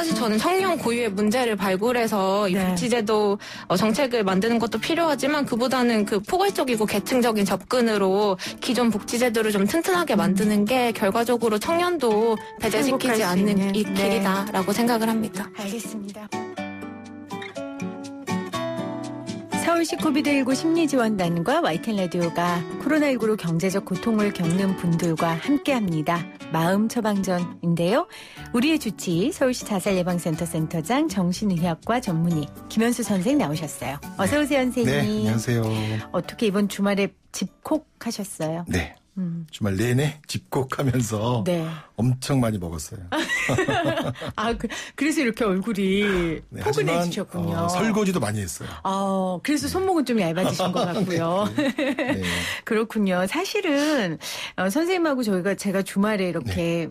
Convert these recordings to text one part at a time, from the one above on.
사실 저는 청년 고유의 문제를 발굴해서 이 복지제도 정책을 만드는 것도 필요하지만 그보다는 그 포괄적이고 계층적인 접근으로 기존 복지제도를 좀 튼튼하게 만드는 게 결과적으로 청년도 배제시키지 않는 이 길이다라고 생각을 합니다. 알겠습니다. 서울시 코비드19 심리지원단과 YTN라디오가 코로나19로 경제적 고통을 겪는 분들과 함께합니다. 마음 처방전인데요. 우리의 주치 서울시 자살예방센터 센터장 정신의학과 전문의 김현수 선생 나오셨어요. 어서 오세요, 선생님. 네, 안녕하세요. 어떻게 이번 주말에 집콕하셨어요? 네. 주말 내내 집콕하면서 엄청 많이 먹었어요. 그래서 이렇게 얼굴이 포근해지셨군요. 설거지도 많이 했어요. 그래서 손목은 좀 얇아지신 것 같고요. 네. 그렇군요. 사실은 선생님하고 제가 주말에 이렇게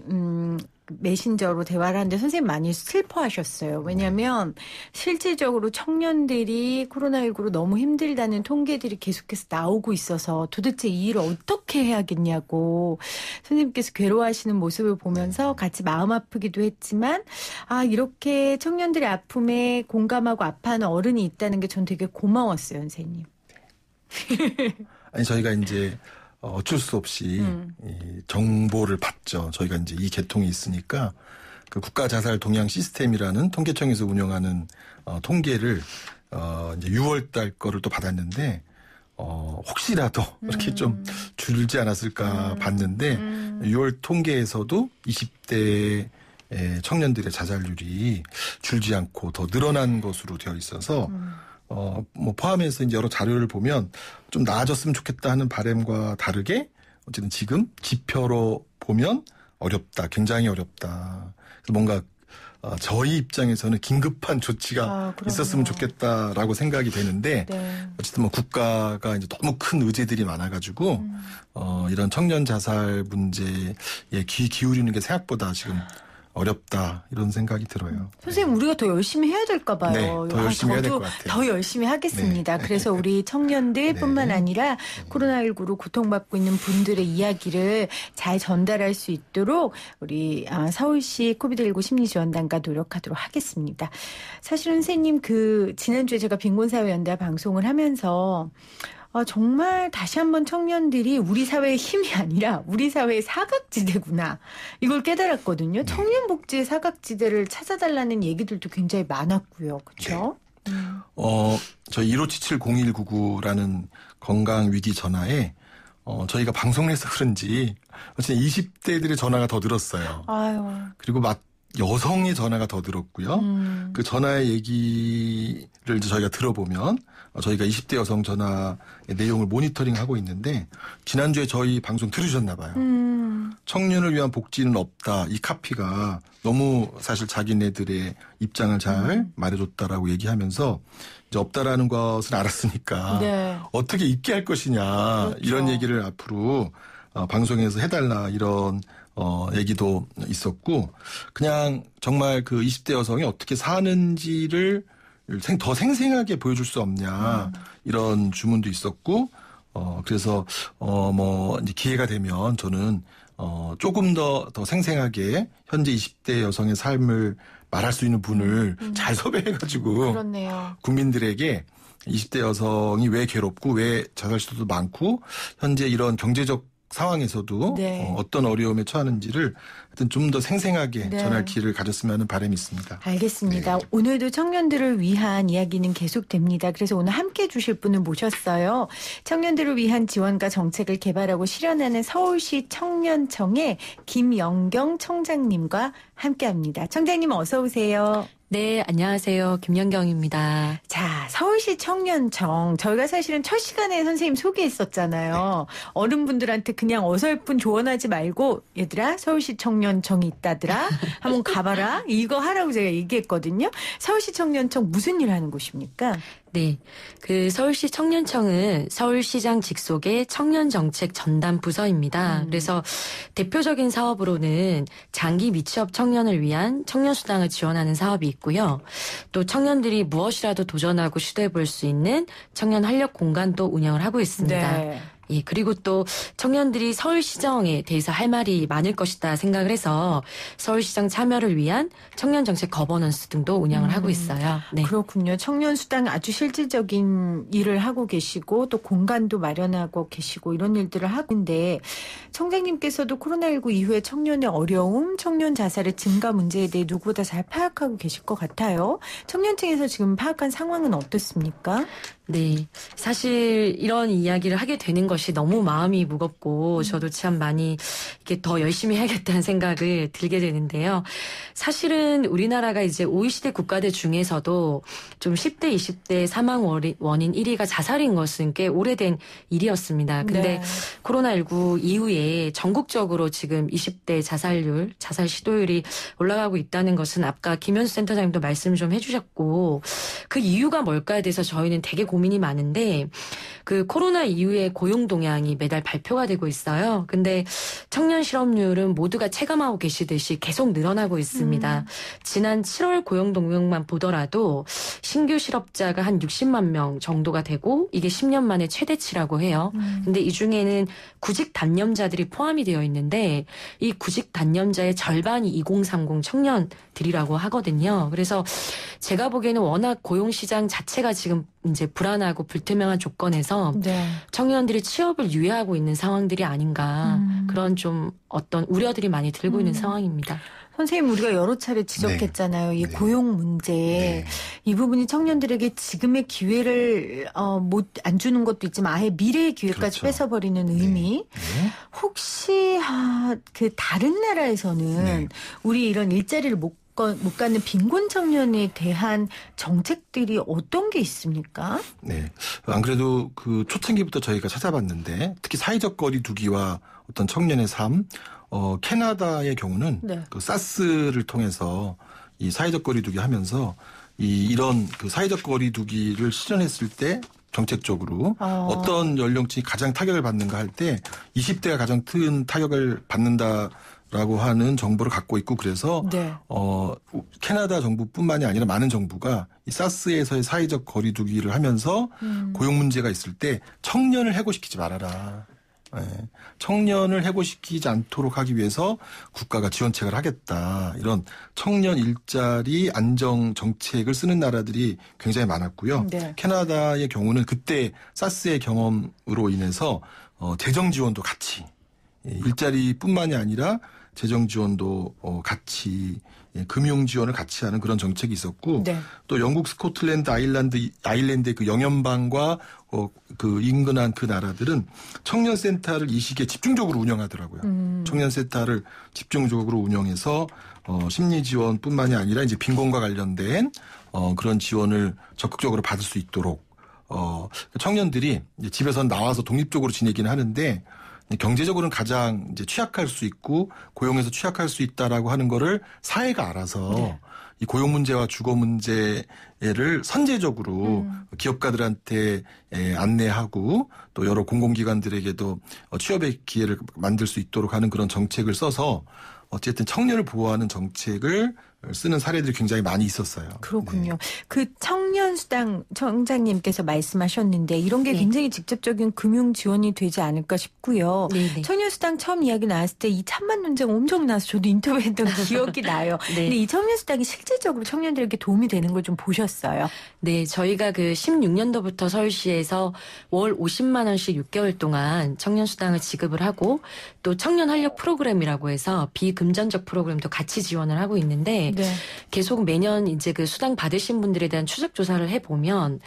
메신저로 대화를 하는데 선생님 많이 슬퍼하셨어요. 왜냐하면 실질적으로 청년들이 코로나19로 너무 힘들다는 통계들이 계속해서 나오고 있어서 도대체 이 일을 어떻게 해야겠냐고 선생님께서 괴로워하시는 모습을 보면서 같이 마음 아프기도 했지만 이렇게 청년들의 아픔에 공감하고 아파하는 어른이 있다는 게 전 되게 고마웠어요, 선생님. 아니 저희가 이제 어쩔 수 없이 이 정보를 받죠. 저희가 이제 이 계통이 있으니까 그 국가자살 동향 시스템이라는 통계청에서 운영하는 통계를 이제 6월달 거를 또 받았는데 혹시라도 이렇게 좀 줄지 않았을까 봤는데 6월 통계에서도 20대 청년들의 자살률이 줄지 않고 더 늘어난 것으로 되어 있어서 포함해서 이제 여러 자료를 보면 좀 나아졌으면 좋겠다 하는 바람과 다르게 어쨌든 지금 지표로 보면 어렵다. 굉장히 어렵다. 그래서 뭔가 저희 입장에서는 긴급한 조치가 있었으면 좋겠다라고 생각이 되는데 어쨌든 국가가 이제 너무 큰 의제들이 많아가지고 이런 청년 자살 문제에 귀 기울이는 게 생각보다 지금 어렵다 이런 생각이 들어요. 선생님 우리가 더 열심히 해야 될까 봐요. 네, 더 열심히 해야 될 것 같아요. 더 열심히 하겠습니다. 네. 그래서 우리 청년들뿐만 아니라 코로나19로 고통받고 있는 분들의 이야기를 잘 전달할 수 있도록 우리 서울시 코비드19 심리지원단과 노력하도록 하겠습니다. 사실은 선생님 지난주에 제가 빈곤사회연대 방송을 하면서 정말 다시 한번 청년들이 우리 사회의 힘이 아니라 우리 사회의 사각지대구나. 이걸 깨달았거든요. 청년복지의 사각지대를 찾아달라는 얘기들도 굉장히 많았고요. 그렇죠? 네. 저희 1577-0199라는 건강위기 전화에 저희가 방송을 해서 그런지 어쨌든 20대들의 전화가 더 늘었어요. 그리고 여성의 전화가 더 늘었고요. 그 전화의 얘기를 이제 저희가 들어보면 저희가 20대 여성 전화의 내용을 모니터링하고 있는데 지난주에 저희 방송 들으셨나 봐요. 청년을 위한 복지는 없다. 이 카피가 너무 사실 자기네들의 입장을 잘 말해줬다라고 얘기하면서 이제 없다라는 것을 알았으니까 어떻게 있게 할 것이냐 이런 얘기를 앞으로 방송에서 해달라 이런 얘기도 있었고 그냥 정말 그 20대 여성이 어떻게 사는지를 더 생생하게 보여줄 수 없냐 이런 주문도 있었고 그래서 이제 기회가 되면 저는 조금 더 생생하게 현재 20대 여성의 삶을 말할 수 있는 분을 잘 섭외해가지고 국민들에게 20대 여성이 왜 괴롭고 왜 자살 시도도 많고 현재 이런 경제적 상황에서도 어떤 어려움에 처하는지를 하여튼 좀 더 생생하게 전할 기회를 가졌으면 하는 바람이 있습니다. 알겠습니다. 오늘도 청년들을 위한 이야기는 계속됩니다. 그래서 오늘 함께해 주실 분을 모셨어요. 청년들을 위한 지원과 정책을 개발하고 실현하는 서울시 청년청의 김연경 청장님과 함께합니다. 청장님 어서 오세요. 네, 안녕하세요. 김연경입니다. 자, 서울시 청년청. 저희가 사실은 첫 시간에 선생님 소개했었잖아요. 어른분들한테 그냥 어설픈 조언하지 말고 얘들아 서울시 청년청이 있다더라. 한번 가봐라. 이거 하라고 제가 얘기했거든요. 서울시 청년청 무슨 일 하는 곳입니까? 네. 서울시 청년청은 서울시장 직속의 청년정책 전담 부서입니다. 그래서 대표적인 사업으로는 장기 미취업 청년을 위한 청년수당을 지원하는 사업이 있고요. 또 청년들이 무엇이라도 도전하고 시도해볼 수 있는 청년 활력 공간도 운영을 하고 있습니다. 예, 그리고 또 청년들이 서울시정에 대해서 할 말이 많을 것이다 생각을 해서 서울시정 참여를 위한 청년정책 거버넌스 등도 운영을 하고 있어요. 네. 그렇군요. 청년수당 아주 실질적인 일을 하고 계시고 또 공간도 마련하고 계시고 이런 일들을 하고 있는데 청장님께서도 코로나19 이후에 청년의 어려움, 청년 자살의 증가 문제에 대해 누구보다 잘 파악하고 계실 것 같아요. 청년층에서 지금 파악한 상황은 어떻습니까? 네. 사실 이런 이야기를 하게 되는 것이 너무 마음이 무겁고 저도 참 많이 이렇게 더 열심히 해야겠다는 생각을 들게 되는데요. 사실은 우리나라가 이제 OECD 국가들 중에서도 좀 10대, 20대 사망 원인 1위가 자살인 것은 꽤 오래된 일이었습니다. 근데 네. 코로나19 이후에 전국적으로 지금 20대 자살률, 자살 시도율이 올라가고 있다는 것은 아까 김현수 센터장님도 말씀 좀 해주셨고 그 이유가 뭘까에 대해서 저희는 되게 고민이 많은데 그 코로나 이후에 고용 동향이 매달 발표가 되고 있어요. 근데 청년 실업률은 모두가 체감하고 계시듯이 계속 늘어나고 있습니다. 지난 7월 고용 동향만 보더라도 신규 실업자가 한 60만 명 정도가 되고 이게 10년 만에 최대치라고 해요. 근데 이 중에는 구직 단념자들이 포함이 되어 있는데 이 구직 단념자의 절반이 2030 청년들이라고 하거든요. 그래서 제가 보기에는 워낙 고용시장 자체가 지금 이제 불안하고 불투명한 조건에서 네. 청년들이 취업을 유예하고 있는 상황들이 아닌가 그런 좀 어떤 우려들이 많이 들고 있는 상황입니다. 선생님 우리가 여러 차례 지적했잖아요. 이 고용 문제. 이 부분이 청년들에게 지금의 기회를 안 주는 것도 있지만 아예 미래의 기회까지 뺏어버리는 의미. 혹시 그 다른 나라에서는 우리 이런 일자리를 못 갖는 빈곤 청년에 대한 정책들이 어떤 게 있습니까? 네. 안 그래도 그 초창기부터 저희가 찾아봤는데 특히 사회적 거리 두기와 어떤 청년의 삶, 캐나다의 경우는 그 사스를 통해서 이 사회적 거리 두기 하면서 이런 그 사회적 거리 두기를 실현했을 때 정책적으로 어떤 연령층이 가장 타격을 받는가 할 때 20대가 가장 큰 타격을 받는다라고 하는 정보를 갖고 있고 그래서 캐나다 정부뿐만이 아니라 많은 정부가 이 사스에서의 사회적 거리 두기를 하면서 고용 문제가 있을 때 청년을 해고시키지 말아라. 네. 청년을 해고시키지 않도록 하기 위해서 국가가 지원책을 하겠다. 이런 청년 일자리 안정 정책을 쓰는 나라들이 굉장히 많았고요. 캐나다의 경우는 그때 사스의 경험으로 인해서 재정 지원도 같이 일자리뿐만이 아니라 재정 지원도 같이 금융 지원을 같이 하는 그런 정책이 있었고 또 영국, 스코틀랜드, 아일랜드의 그 영연방과 그 인근한 그 나라들은 청년센터를 이 시기에 집중적으로 운영하더라고요. 청년센터를 집중적으로 운영해서 심리 지원뿐만이 아니라 이제 빈곤과 관련된 그런 지원을 적극적으로 받을 수 있도록 청년들이 이제 집에서 나와서 독립적으로 지내기는 하는데 경제적으로는 가장 이제 취약할 수 있고 고용에서 취약할 수 있다라고 하는 거를 사회가 알아서 이 고용 문제와 주거 문제를 선제적으로 기업가들한테 안내하고 또 여러 공공기관들에게도 취업의 기회를 만들 수 있도록 하는 그런 정책을 써서 어쨌든 청년을 보호하는 정책을 쓰는 사례들이 굉장히 많이 있었어요. 그렇군요. 그 청년수당 청장님께서 말씀하셨는데 이런 게 굉장히 직접적인 금융 지원이 되지 않을까 싶고요. 청년수당 처음 이야기 나왔을 때 이 찬반 논쟁 엄청 나서 저도 인터뷰했던 기억이 나요. 근데 이 청년수당이 실질적으로 청년들에게 도움이 되는 걸 좀 보셨어요? 네, 저희가 그 16년도부터 서울시에서 월 50만 원씩 6개월 동안 청년수당을 지급을 하고 또 청년 활력 프로그램이라고 해서 비금전적 프로그램도 같이 지원을 하고 있는데 계속 매년 이제 그 수당 받으신 분들에 대한 추적 조사를 해보면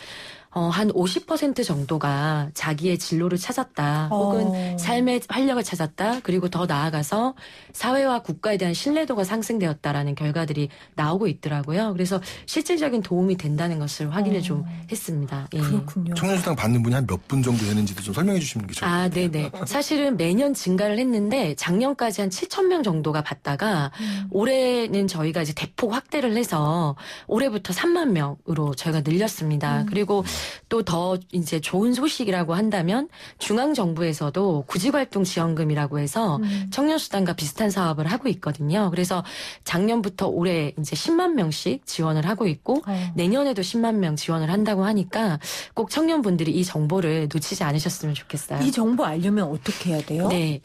한 50% 정도가 자기의 진로를 찾았다. 혹은 삶의 활력을 찾았다. 그리고 더 나아가서 사회와 국가에 대한 신뢰도가 상승되었다라는 결과들이 나오고 있더라고요. 그래서 실질적인 도움이 된다는 것을 확인을 좀 했습니다. 그렇군요. 청년수당 받는 분이 한 몇 분 정도 되는지도 좀 설명해 주시는 게 좋을 것 같아요. 네네. 사실은 매년 증가를 했는데 작년까지 한 7,000명 정도가 받다가 올해는 저희가 이제 대폭 확대를 해서 올해부터 3만 명으로 저희가 늘렸습니다. 그리고 또 더 이제 좋은 소식이라고 한다면 중앙정부에서도 구직활동지원금이라고 해서 청년수당과 비슷한 사업을 하고 있거든요. 그래서 작년부터 올해 이제 10만 명씩 지원을 하고 있고 내년에도 10만 명 지원을 한다고 하니까 꼭 청년분들이 이 정보를 놓치지 않으셨으면 좋겠어요. 이 정보 알려면 어떻게 해야 돼요? 네.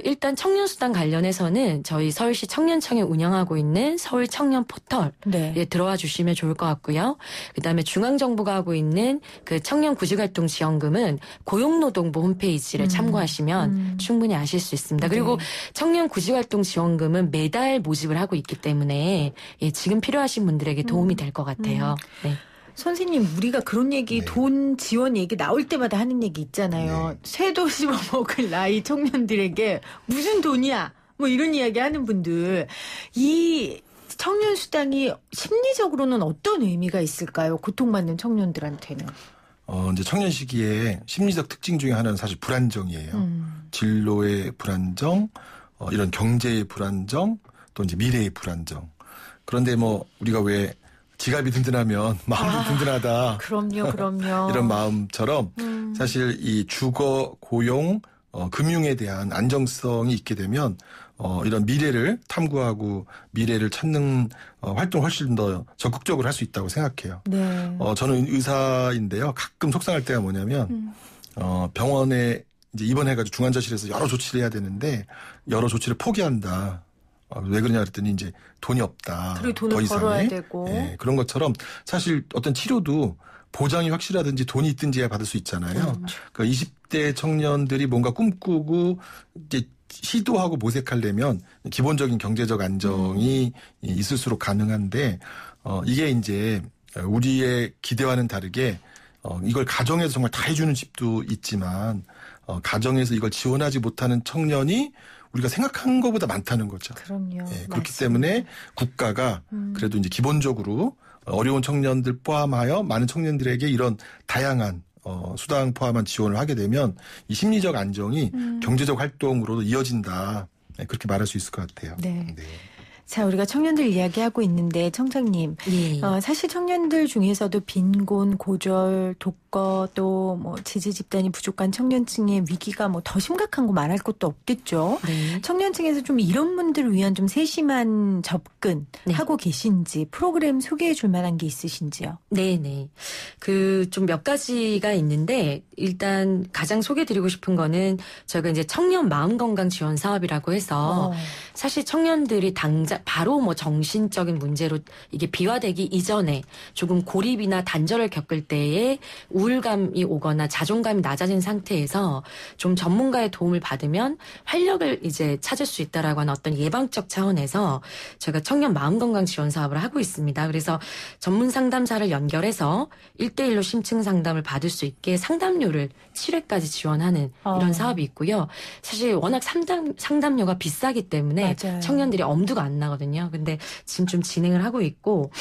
일단 청년수당 관련해서는 저희 서울시 청년청이 운영하고 있는 서울 청년 포털에 들어와 주시면 좋을 것 같고요. 그다음에 중앙정부가 하고 있는 그 청년 구직활동 지원금은 고용노동부 홈페이지를 참고하시면 충분히 아실 수 있습니다. 그리고 청년 구직활동 지원금은 매달 모집을 하고 있기 때문에 지금 필요하신 분들에게 도움이 될 것 같아요. 네. 선생님, 우리가 그런 얘기, 돈 지원 얘기 나올 때마다 하는 얘기 있잖아요. 쇠도 씹어먹을 나이 청년들에게 무슨 돈이야? 뭐 이런 이야기 하는 분들. 이 청년 수당이 심리적으로는 어떤 의미가 있을까요? 고통받는 청년들한테는. 이제 청년 시기에 심리적 특징 중에 하나는 사실 불안정이에요. 진로의 불안정, 이런 경제의 불안정, 또 이제 미래의 불안정. 그런데 뭐 우리가 왜 지갑이 든든하면 마음이 든든하다. 그럼요. 이런 마음처럼 사실 이 주거, 고용, 금융에 대한 안정성이 있게 되면 이런 미래를 탐구하고 미래를 찾는 활동을 훨씬 더 적극적으로 할 수 있다고 생각해요. 네. 저는 의사인데요. 가끔 속상할 때가 뭐냐면 병원에 이제 입원해가지고 중환자실에서 여러 조치를 해야 되는데 여러 조치를 포기한다. 왜 그러냐 그랬더니 이제 돈이 없다. 그리고 돈을 벌어야 되고. 네, 그런 것처럼 사실 어떤 치료도 보장이 확실하든지 돈이 있든지야 받을 수 있잖아요. 그러니까 20대 청년들이 뭔가 꿈꾸고 이제 시도하고 모색하려면 기본적인 경제적 안정이 있을수록 가능한데 이게 이제 우리의 기대와는 다르게 이걸 가정에서 정말 다 해주는 집도 있지만 가정에서 이걸 지원하지 못하는 청년이 우리가 생각한 것보다 많다는 거죠. 그럼요. 네, 그렇기 때문에 국가가 그래도 이제 기본적으로 어려운 청년들 포함하여 많은 청년들에게 이런 다양한 수당 포함한 지원을 하게 되면 이 심리적 안정이 경제적 활동으로도 이어진다. 네, 그렇게 말할 수 있을 것 같아요. 네. 자, 우리가 청년들 이야기하고 있는데 청장님, 사실 청년들 중에서도 빈곤, 고졸, 독거 또 뭐 지지 집단이 부족한 청년층의 위기가 뭐 더 심각한 거 말할 것도 없겠죠. 네. 청년층에서 좀 이런 분들을 위한 좀 세심한 접근 하고 계신지 프로그램 소개해 줄 만한 게 있으신지요? 네네. 좀 몇 가지가 있는데 일단 가장 소개드리고 싶은 거는 저희가 이제 청년 마음건강 지원 사업이라고 해서 사실 청년들이 당장 바로 뭐 정신적인 문제로 이게 비화되기 이전에 조금 고립이나 단절을 겪을 때에 우울감이 오거나 자존감이 낮아진 상태에서 좀 전문가의 도움을 받으면 활력을 이제 찾을 수 있다라고 하는 어떤 예방적 차원에서 저희가 청년 마음건강 지원 사업을 하고 있습니다. 그래서 전문 상담사를 연결해서 1대1로 심층 상담을 받을 수 있게 상담료를 7회까지 지원하는 이런 사업이 있고요. 사실 워낙 상담료가 비싸기 때문에 맞아요. 청년들이 엄두가 안 나거든요. 근데 지금 좀 진행을 하고 있고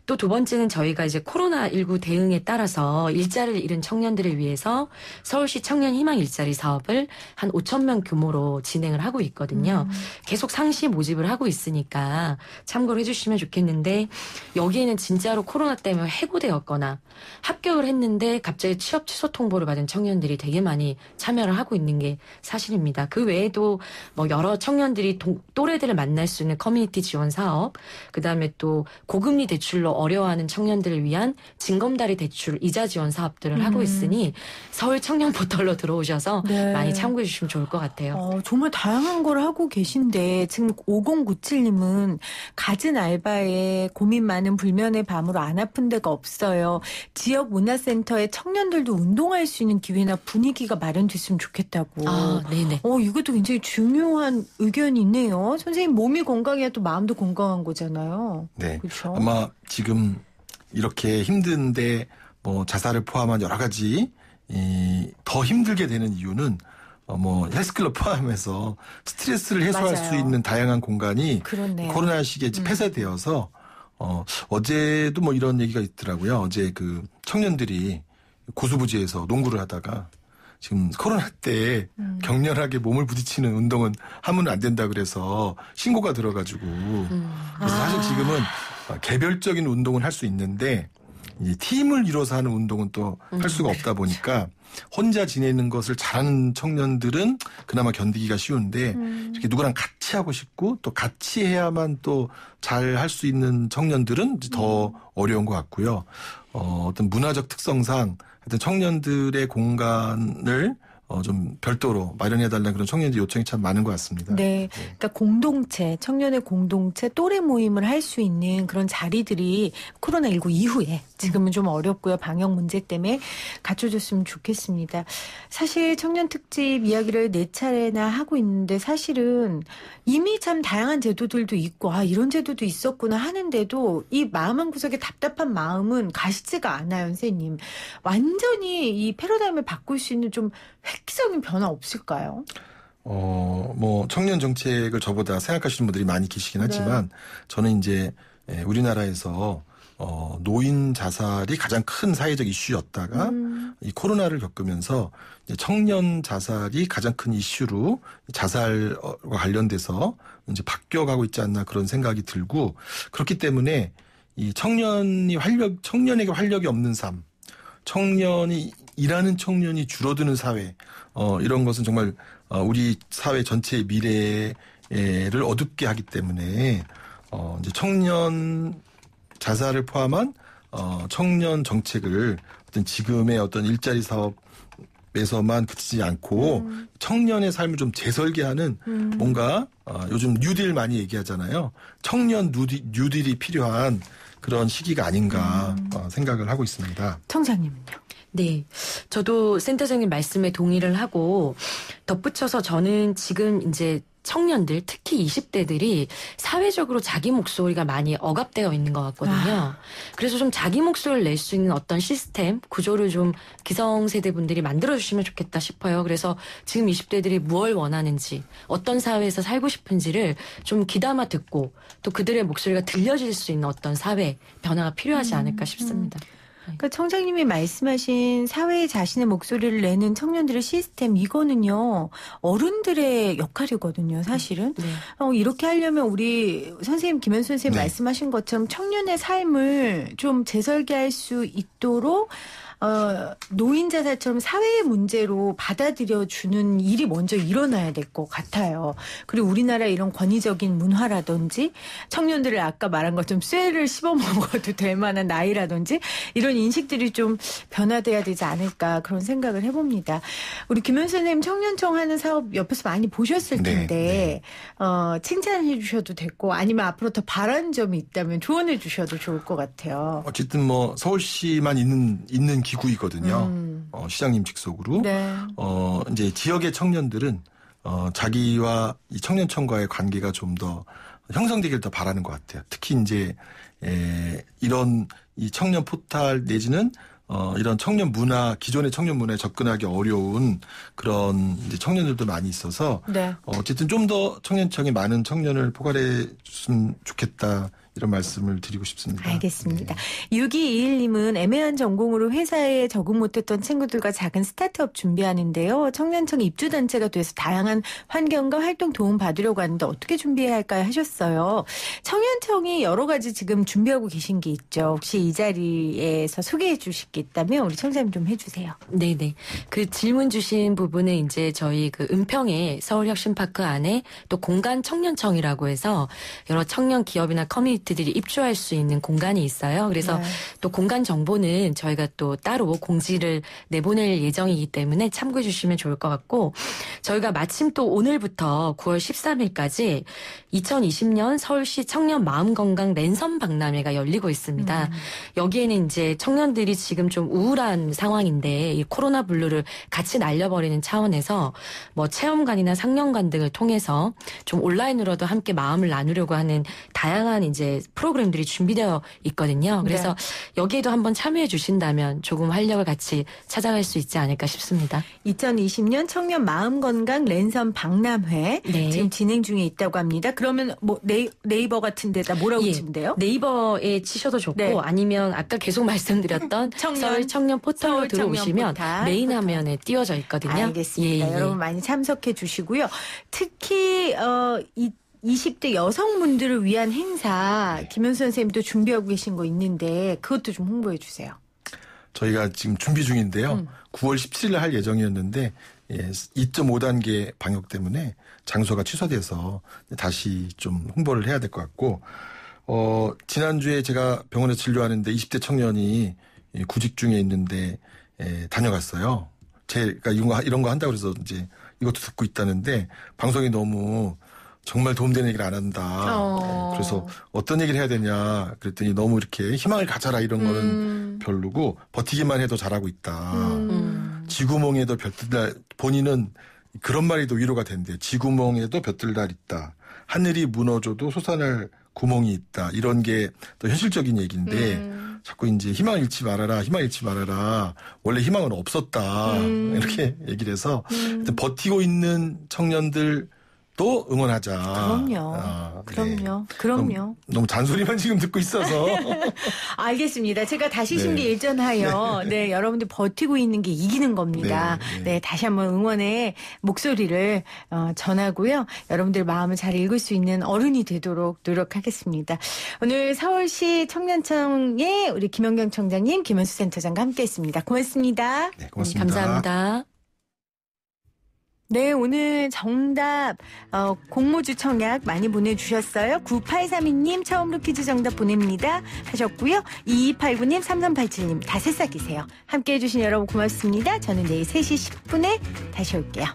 또 두 번째는 저희가 이제 코로나19 대응에 따라서 일자리를 잃은 청년들을 위해서 서울시 청년 희망 일자리 사업을 한 5,000명 규모로 진행을 하고 있거든요. 계속 상시 모집을 하고 있으니까 참고를 해주시면 좋겠는데 여기에는 진짜로 코로나 때문에 해고되었거나 합격을 했는데 갑자기 취업 취소 통보를 받은 청년들이 되게 많이 참여를 하고 있는 게 사실입니다. 그 외에도 뭐 여러 청년들이 또래들을 만날 수 있는 커뮤니티 지원 사업, 그다음에 또 고금리 대출로 어려워하는 청년들을 위한 징검다리 대출 이자 지원 사업들을 하고 있으니 서울 청년 포털로 들어오셔서 많이 참고해 주시면 좋을 것 같아요. 정말 다양한 걸 하고 계신데 지금 5097님은 갖은 알바에 고민 많은 불면의 밤으로 안 아픈 데가 없어요. 지역 문화센터에 청년들도 운동할 수 있는 기회나 분위기가 마련됐으면 좋겠다고. 네네. 이것도 굉장히 중요한 의견이 있네요. 선생님 몸이 건강해야 또 마음도 건강한 거잖아요. 네. 그렇죠? 아마 지금 이렇게 힘든데 뭐 자살을 포함한 여러 가지 더 힘들게 되는 이유는 뭐 헬스클럽 포함해서 스트레스를 해소할 수 있는 다양한 공간이 그렇네요. 코로나 시기에 폐쇄되어서 어제도 뭐 이런 얘기가 있더라고요. 어제 그 청년들이 고수부지에서 농구를 하다가 지금 코로나 때 격렬하게 몸을 부딪히는 운동은 하면 안 된다 그래서 신고가 들어가지고 그래서 사실 지금은 개별적인 운동을 할 수 있는데 이제 팀을 이뤄서 하는 운동은 또 할 수가 없다 보니까 혼자 지내는 것을 잘하는 청년들은 그나마 견디기가 쉬운데 이렇게 누구랑 같이 하고 싶고 또 같이 해야만 또 잘 할 수 있는 청년들은 더 어려운 것 같고요. 어떤 문화적 특성상 하여튼 청년들의 공간을 좀 별도로 마련해달라는 그런 청년들 요청이 참 많은 것 같습니다. 네. 그러니까 공동체, 청년의 공동체, 또래 모임을 할 수 있는 그런 자리들이 코로나19 이후에 지금은 좀 어렵고요. 방역 문제 때문에 갖춰졌으면 좋겠습니다. 사실 청년 특집 이야기를 4차례나 하고 있는데 사실은 이미 참 다양한 제도들도 있고 이런 제도도 있었구나 하는데도 이 마음 한구석에 답답한 마음은 가시지가 않아요. 선생님. 완전히 이 패러다임을 바꿀 수 있는 좀 획기적인 변화 없을까요? 뭐 청년 정책을 저보다 생각하시는 분들이 많이 계시긴 하지만 저는 이제 우리나라에서 노인 자살이 가장 큰 사회적 이슈였다가 이 코로나를 겪으면서 이제 청년 자살이 가장 큰 이슈로 자살과 관련돼서 이제 바뀌어가고 있지 않나 그런 생각이 들고 그렇기 때문에 이 청년에게 활력이 없는 삶, 일하는 청년이 줄어드는 사회, 이런 것은 정말 우리 사회 전체의 미래를 어둡게 하기 때문에 이제 청년 자살을 포함한 청년 정책을 어떤 지금의 어떤 일자리 사업에서만 그치지 않고 청년의 삶을 좀 재설계하는 뭔가 요즘 뉴딜 많이 얘기하잖아요. 청년 뉴딜이 필요한 그런 시기가 아닌가 생각을 하고 있습니다. 청장님은요? 네. 저도 센터장님 말씀에 동의를 하고 덧붙여서 저는 지금 이제 청년들, 특히 20대들이 사회적으로 자기 목소리가 많이 억압되어 있는 것 같거든요. 그래서 좀 자기 목소리를 낼 수 있는 어떤 시스템, 구조를 좀 기성세대 분들이 만들어주시면 좋겠다 싶어요. 그래서 지금 20대들이 무엇을 원하는지, 어떤 사회에서 살고 싶은지를 좀 귀담아 듣고 또 그들의 목소리가 들려질 수 있는 어떤 사회 변화가 필요하지 않을까 싶습니다. 그러니까 청장님이 말씀하신 사회에 자신의 목소리를 내는 청년들의 시스템 이거는요 어른들의 역할이거든요 사실은. 네. 이렇게 하려면 우리 선생님 김현수 선생님 말씀하신 것처럼 청년의 삶을 좀 재설계할 수 있도록 노인 자살처럼 사회의 문제로 받아들여주는 일이 먼저 일어나야 될 것 같아요. 그리고 우리나라 이런 권위적인 문화라든지 청년들을 아까 말한 것처럼 쇠를 씹어먹어도 될 만한 나이라든지 이런 인식들이 좀 변화돼야 되지 않을까 그런 생각을 해봅니다. 우리 김현수 선생님 청년청 하는 사업 옆에서 많이 보셨을 텐데 칭찬해 주셔도 됐고 아니면 앞으로 더 바라는 점이 있다면 조언해 주셔도 좋을 것 같아요. 어쨌든 뭐 서울시만 있는 기구이거든요. 시장님 직속으로. 네. 이제 지역의 청년들은 자기와 이 청년청과의 관계가 좀 더 형성되기를 더 바라는 것 같아요. 특히 이제 이런 이 청년 포탈 내지는 이런 청년 문화, 기존의 청년 문화에 접근하기 어려운 그런 이제 청년들도 많이 있어서 어쨌든 좀 더 청년청에 많은 청년을 포괄해 줬으면 좋겠다. 이런 말씀을 드리고 싶습니다. 알겠습니다. 6221님은 애매한 전공으로 회사에 적응 못했던 친구들과 작은 스타트업 준비하는데요. 청년청 입주단체가 돼서 다양한 환경과 활동 도움 받으려고 하는데 어떻게 준비해야 할까요 하셨어요. 청년청이 여러 가지 지금 준비하고 계신 게 있죠. 혹시 이 자리에서 소개해 주실 게 있다면 우리 청장님 좀 해주세요. 네네. 그 질문 주신 부분에 이제 저희 그 은평의 서울혁신파크 안에 또 공간 청년청이라고 해서 여러 청년 기업이나 커뮤니티 들이 입주할 수 있는 공간이 있어요. 그래서 또 공간 정보는 저희가 또 따로 공지를 내보낼 예정이기 때문에 참고해 주시면 좋을 것 같고 저희가 마침 또 오늘부터 9월 13일까지 2020년 서울시 청년 마음건강 랜선 박람회가 열리고 있습니다. 여기에는 이제 청년들이 지금 좀 우울한 상황인데 이 코로나 블루를 같이 날려버리는 차원에서 뭐 체험관이나 상영관 등을 통해서 좀 온라인으로도 함께 마음을 나누려고 하는 다양한 이제 프로그램들이 준비되어 있거든요. 그래서 여기에도 한번 참여해 주신다면 조금 활력을 같이 찾아갈 수 있지 않을까 싶습니다. 2020년 청년 마음건강 랜선 박람회 지금 진행 중에 있다고 합니다. 그러면 뭐 네이버 같은 데다 뭐라고 치면 돼요? 네이버에 치셔도 좋고 아니면 아까 계속 말씀드렸던 서울 청년 포털로 들어오시면 메인 화면에 띄워져 있거든요. 알겠습니다. 여러분 많이 참석해 주시고요. 특히 20대 여성분들을 위한 행사 김현수 선생님도 준비하고 계신 거 있는데 그것도 좀 홍보해 주세요. 저희가 지금 준비 중인데요. 9월 17일 할 예정이었는데 2.5단계 방역 때문에 장소가 취소돼서 다시 좀 홍보를 해야 될 것 같고 지난주에 제가 병원에서 진료하는데 20대 청년이 구직 중에 있는데 다녀갔어요. 제가 이런 거 한다고 해서 이제 이것도 듣고 있다는데 방송이 너무 정말 도움되는 얘기를 안 한다. 그래서 어떤 얘기를 해야 되냐 그랬더니 너무 이렇게 희망을 가져라 이런 거는 별로고 버티기만 해도 잘하고 있다. 쥐구멍에도 볕들 본인은 그런 말이 더 위로가 된대. 쥐구멍에도 볕들달 있다. 하늘이 무너져도 솟아날 구멍이 있다. 이런 게 더 현실적인 얘기인데 자꾸 이제 희망을 잃지 말아라. 희망 잃지 말아라. 원래 희망은 없었다. 이렇게 얘기를 해서 버티고 있는 청년들 또 응원하자. 그럼요. 그럼요. 너무 잔소리만 지금 듣고 있어서. 알겠습니다. 제가 다시 심기 일전하여 네, 여러분들 버티고 있는 게 이기는 겁니다. 네, 다시 한번 응원의 목소리를 전하고요. 여러분들 마음을 잘 읽을 수 있는 어른이 되도록 노력하겠습니다. 오늘 서울시 청년청의 우리 김연경 청장님, 김현수 센터장과 함께했습니다. 고맙습니다. 네, 고맙습니다. 감사합니다. 네, 오늘 정답 공모주 청약 많이 보내주셨어요. 9832님 처음으로 퀴즈 정답 보냅니다 하셨고요. 2289님, 3387님 다 새싹이세요. 함께해 주신 여러분 고맙습니다. 저는 내일 3시 10분에 다시 올게요.